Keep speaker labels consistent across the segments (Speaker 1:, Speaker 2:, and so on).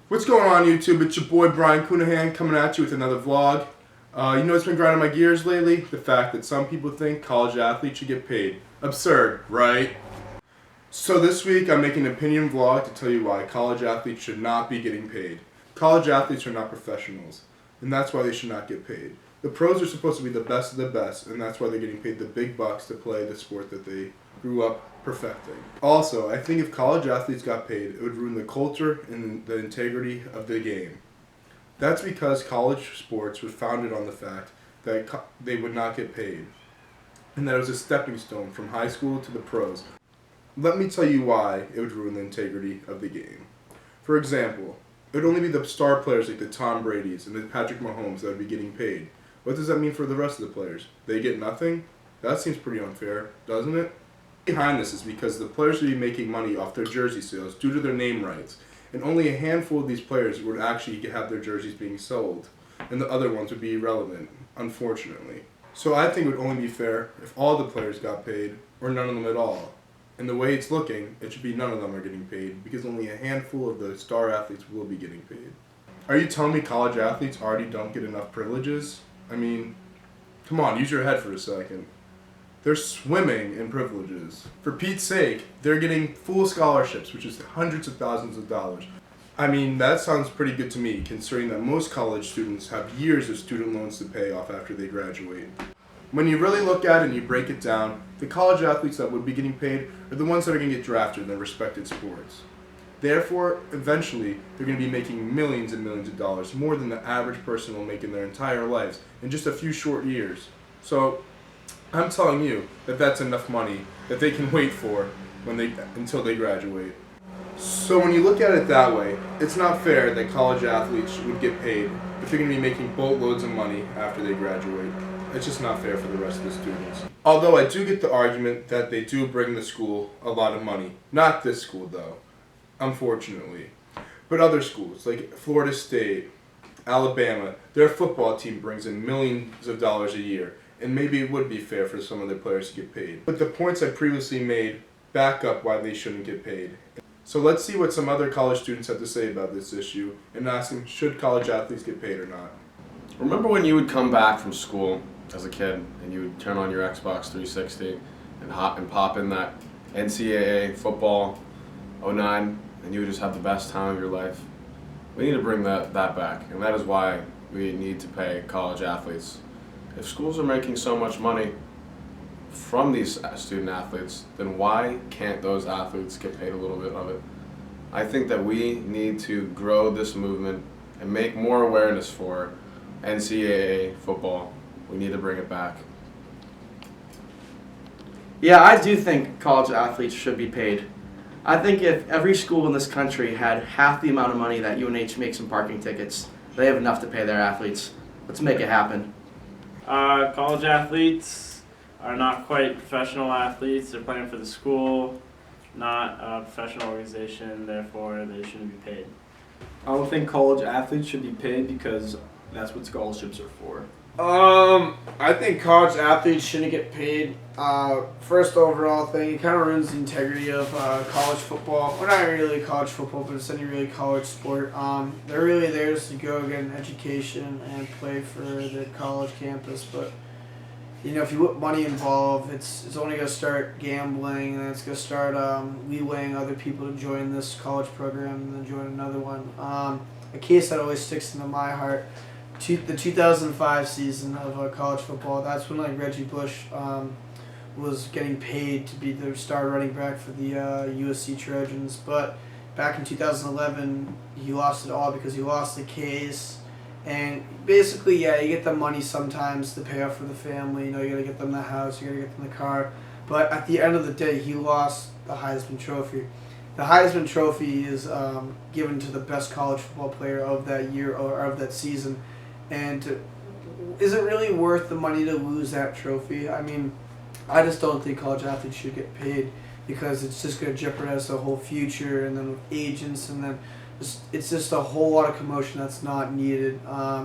Speaker 1: What's going on, YouTube? It's your boy Brian Cunahan coming at you with another vlog. You know what's been grinding my gears lately? The fact that some people think college athletes should get paid. Absurd, right? So this week I'm making an opinion vlog to tell you why college athletes should not be getting paid. College athletes are not professionals, and that's why they should not get paid. The pros are supposed to be the best of the best, and that's why they're getting paid the big bucks to play the sport that they grew up perfecting. Also, I think if college athletes got paid, it would ruin the culture and the integrity of the game. That's because college sports was founded on the fact that they would not get paid, and that it was a stepping stone from high school to the pros. Let me tell you why it would ruin the integrity of the game. For example, it would only be the star players like the Tom Brady's and the Patrick Mahomes that would be getting paid. What does that mean for the rest of the players? They get nothing? That seems pretty unfair, doesn't it? Behind this is because the players would be making money off their jersey sales due to their name rights, and only a handful of these players would actually have their jerseys being sold, and the other ones would be irrelevant, unfortunately. So I think it would only be fair if all the players got paid, or none of them at all. And the way it's looking, it should be none of them are getting paid, because only a handful of the star athletes will be getting paid. Are you telling me college athletes already don't get enough privileges? I mean, come on, use your head for a second. They're swimming in privileges. For Pete's sake, they're getting full scholarships, which is hundreds of thousands of dollars. I mean, that sounds pretty good to me, considering that most college students have years of student loans to pay off after they graduate. When you really look at it and you break it down, the college athletes that would be getting paid are the ones that are going to get drafted in their respected sports. Therefore, eventually, they're going to be making millions and millions of dollars, more than the average person will make in their entire lives, in just a few short years. So, I'm telling you that that's enough money that they can wait for until they graduate. So when you look at it that way, it's not fair that college athletes would get paid if they're going to be making boatloads of money after they graduate. It's just not fair for the rest of the students. Although I do get the argument that they do bring the school a lot of money. Not this school though, unfortunately. But other schools like Florida State, Alabama, their football team brings in millions of dollars a year. And maybe it would be fair for some of their players to get paid. But the points I previously made back up why they shouldn't get paid. So let's see what some other college students have to say about this issue and ask them, should college athletes get paid or not?
Speaker 2: Remember when you would come back from school as a kid and you would turn on your Xbox 360 and pop in that NCAA football 09 and you would just have the best time of your life? We need to bring that back, and that is why we need to pay college athletes. If schools are making so much money from these student athletes, then why can't those athletes get paid a little bit of it? I think that we need to grow this movement and make more awareness for NCAA football. We need to bring it back.
Speaker 3: Yeah, I do think college athletes should be paid. I think if every school in this country had half the amount of money that UNH makes in parking tickets, they have enough to pay their athletes. Let's make it happen.
Speaker 4: College athletes are not quite professional athletes. They're playing for the school, not a professional organization. Therefore, they shouldn't be paid.
Speaker 5: I don't think college athletes should be paid because that's what scholarships are for.
Speaker 6: I think college athletes shouldn't get paid. First overall thing, it kind of ruins the integrity of college football. Well, not really college football, but it's any really college sport. They're really there just to go get an education and play for the college campus. But you know, if you put money involved, it's only going to start gambling, and it's going to start leewaying other people to join this college program and then join another one. A case that always sticks into my heart. The 2005 season of college football, that's when like Reggie Bush was getting paid to be the star running back for the USC Trojans. But back in 2011, he lost it all because he lost the case. And basically, yeah, you get the money sometimes to pay off for the family. You know, you got to get them the house, you got to get them the car. But at the end of the day, he lost the Heisman Trophy. The Heisman Trophy is given to the best college football player of that year or of that season. And is it really worth the money to lose that trophy? I mean, I just don't think college athletes should get paid because it's just going to jeopardize the whole future, and then with agents, and then it's just a whole lot of commotion that's not needed.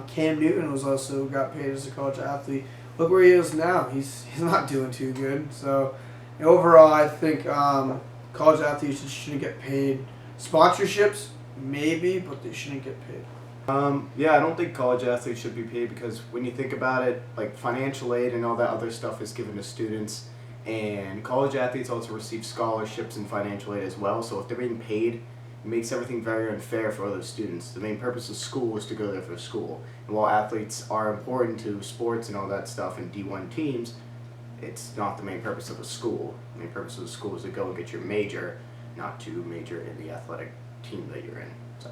Speaker 6: Cam Newton was also got paid as a college athlete. Look where he is now. He's not doing too good. So overall, I think college athletes shouldn't get paid. Sponsorships, maybe, but they shouldn't get paid.
Speaker 7: Yeah, I don't think college athletes should be paid because when you think about it, like financial aid and all that other stuff is given to students, and college athletes also receive scholarships and financial aid as well. So if they're being paid, it makes everything very unfair for other students. The main purpose of school is to go there for school, and while athletes are important to sports and all that stuff and D1 teams, it's not the main purpose of a school. The main purpose of the school is to go and get your major, not to major in the athletic team that you're in. So.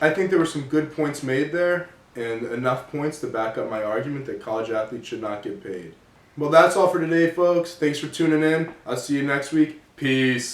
Speaker 1: I think there were some good points made there, and enough points to back up my argument that college athletes should not get paid. Well, that's all for today, folks. Thanks for tuning in. I'll see you next week. Peace.